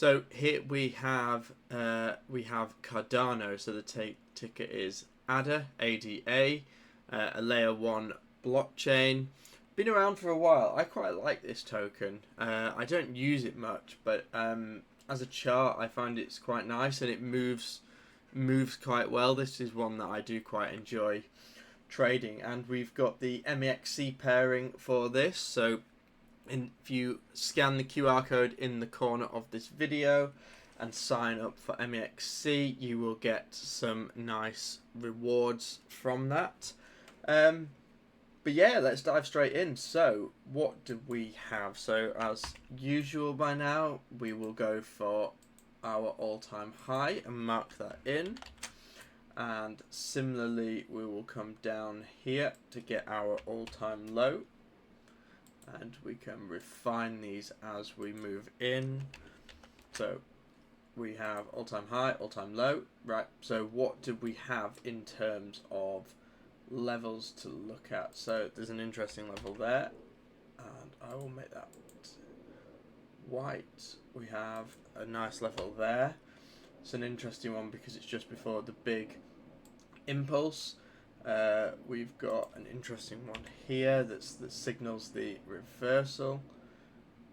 So here we have Cardano. So the ticker is ADA, ADA, a layer 1 blockchain. Been around for a while. I quite like this token. I don't use it much, but as a chart, I find it's quite nice and it moves quite well. This is one that I do quite enjoy trading, and we've got the MEXC pairing for this. So if you scan the QR code in the corner of this video and sign up for MEXC, you will get some nice rewards from that. But yeah, let's dive straight in. So what do we have? So as usual by now, we will go for our all-time high and mark that in. And similarly, we will come down here to get our all-time low. And we can refine these as we move in. So we have all-time high, all-time low. Right, so what do we have in terms of levels to look at? So there's an interesting level there, and I will make that white. We have a nice level there. It's an interesting one because it's just before the big impulse. We've got an interesting one here that signals the reversal.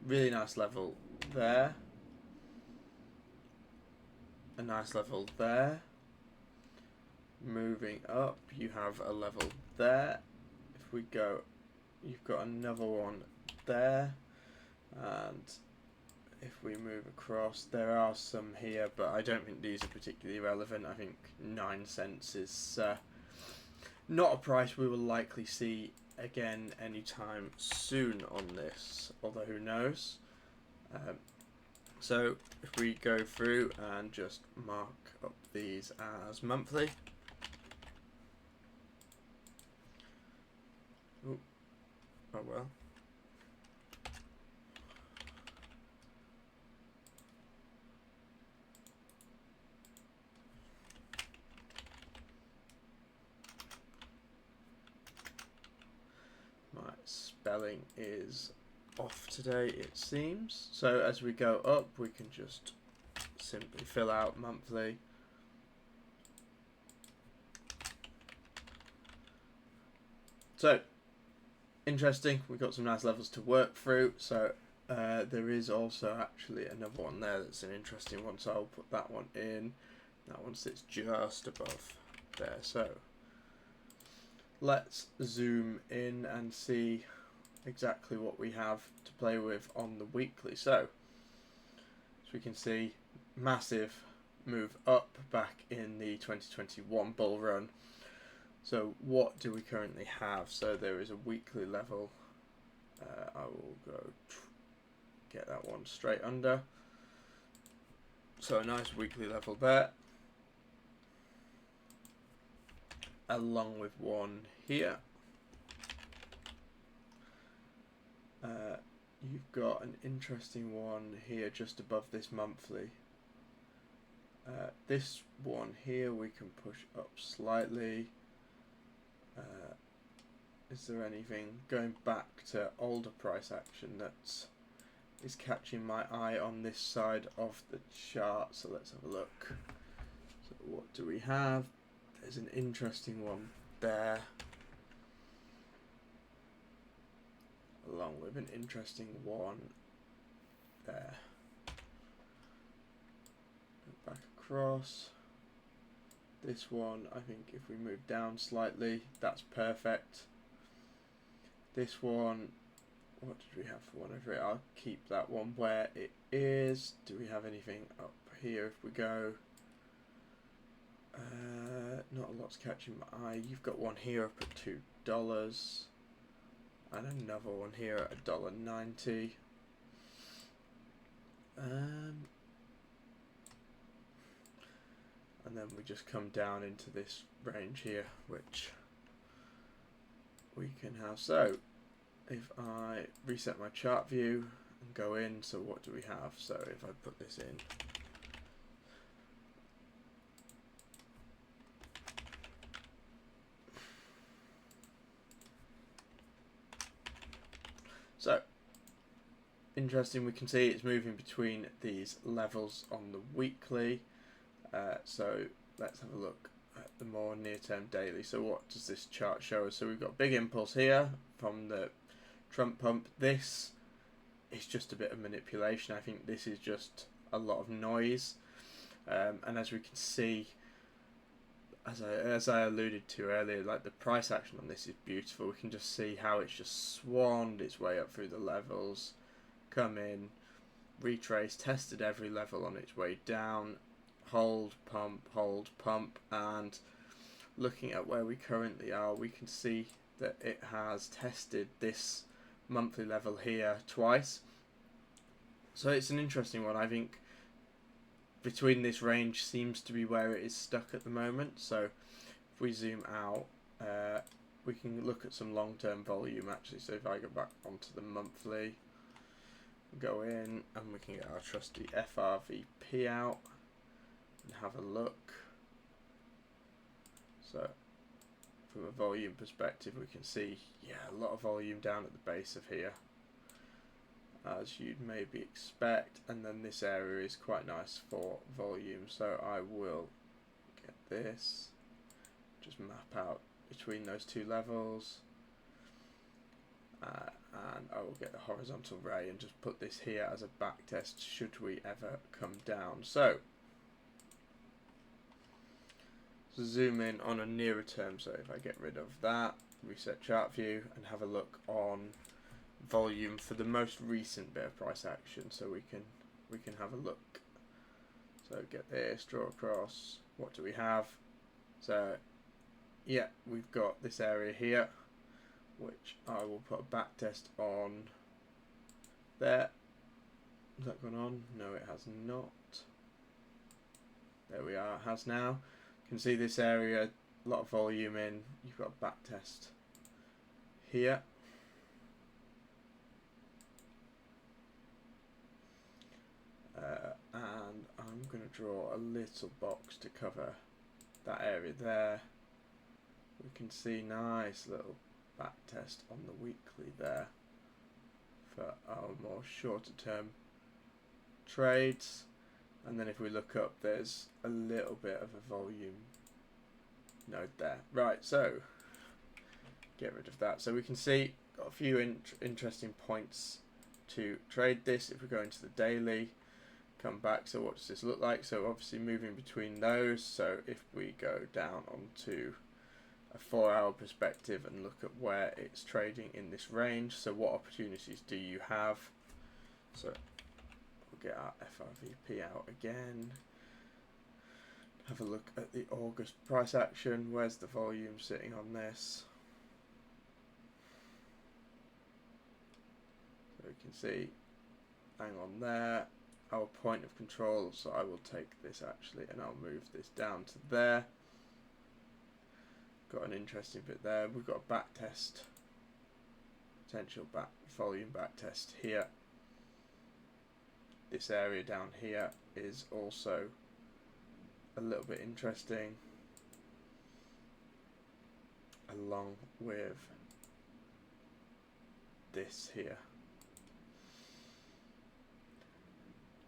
Really nice level there. A nice level there. Moving up, you have a level there. If we go, you've got another one there. And if we move across, there are some here, but I don't think these are particularly relevant. I think 9 cents is not a price we will likely see again anytime soon on this, although who knows. So if we go through and just mark up these as monthly. Ooh. Oh well. My spelling is off today, it seems. So as we go up, we can just simply fill out monthly. So interesting, we've got some nice levels to work through. So there is also actually another one there that's an interesting one, so I'll put that one in. That one sits just above there. So let's zoom in and see exactly what we have to play with on the weekly. So as we can see, massive move up back in the 2021 bull run. So what do we currently have? So there is a weekly level. I will go get that one straight under. So a nice weekly level there, along with one here. You've got an interesting one here just above this monthly. This one here we can push up slightly. Is there anything going back to older price action that is catching my eye on this side of the chart? So let's have a look. So what do we have? There's an interesting one there, along with an interesting one there. Go back across. This one, I think if we move down slightly, that's perfect. This one, what did we have for one over here? I'll keep that one where it is. Do we have anything up here if we go? Not a lot's catching my eye. You've got one here up at $2 and another one here at $1.90. And then we just come down into this range here, which we can have. So if I reset my chart view and go in, so what do we have? So if I put this in, so interesting. We can see it's moving between these levels on the weekly. So let's have a look at the more near-term daily. So what does this chart show us? So we've got big impulse here from the Trump pump. This is just a bit of manipulation. I think this is just a lot of noise. And as we can see, as I alluded to earlier, like the price action on this is beautiful. We can just see how it's just swanned its way up through the levels, come in, retrace, tested every level on its way down, hold, pump, and looking at where we currently are, we can see that it has tested this monthly level here twice. So it's an interesting one. I think between this range seems to be where it is stuck at the moment. So if we zoom out, we can look at some long-term volume actually. So if I go back onto the monthly, go in and we can get our trusty FRVP out and have a look. So from a volume perspective, we can see, yeah, a lot of volume down at the base of here, as you'd maybe expect, and then this area is quite nice for volume. So I will get this, just map out between those two levels, and I will get the horizontal ray and just put this here as a back test should we ever come down. So zoom in on a nearer term. So if I get rid of that, reset chart view, and have a look on volume for the most recent bit of price action, so we can have a look. So get this, draw across. What do we have? So yeah, we've got this area here, which I will put a back test on there. Has that gone on? No, it has not. There we are, it has now. You can see this area, a lot of volume in. You've got a back test here. And I'm going to draw a little box to cover that area there. We can see nice little back test on the weekly there for our more shorter term trades. And then if we look up, there's a little bit of a volume node there. Right, so get rid of that. So we can see got a few interesting points to trade this. If we go into the daily, come back, so what does this look like? So obviously moving between those. So if we go down onto a 4-hour perspective and look at where it's trading in this range, so what opportunities do you have? So we'll get our FRVP out again, have a look at the August price action. Where's the volume sitting on this? So we can see, hang on there, our point of control. So I will take this actually and I'll move this down to there. Got an interesting bit there. We've got a back test, potential back volume back test here. This area down here is also a little bit interesting, along with this here.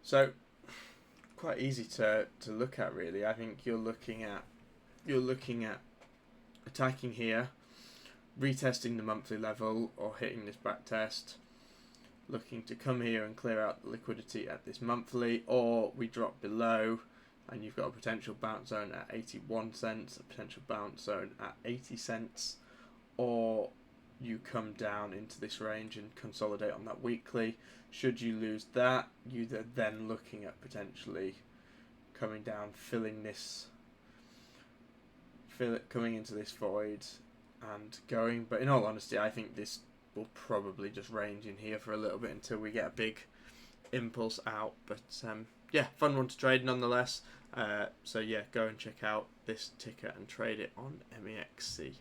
So quite easy to look at really. I think you're looking at attacking here, retesting the monthly level or hitting this back test, looking to come here and clear out the liquidity at this monthly, or we drop below and you've got a potential bounce zone at 81 cents, a potential bounce zone at 80 cents, or you come down into this range and consolidate on that weekly. Should you lose that, you're then looking at potentially coming down, coming into this void and going. But in all honesty, I think this will probably just range in here for a little bit until we get a big impulse out. But yeah, fun one to trade nonetheless. So yeah, go and check out this ticker and trade it on MEXC.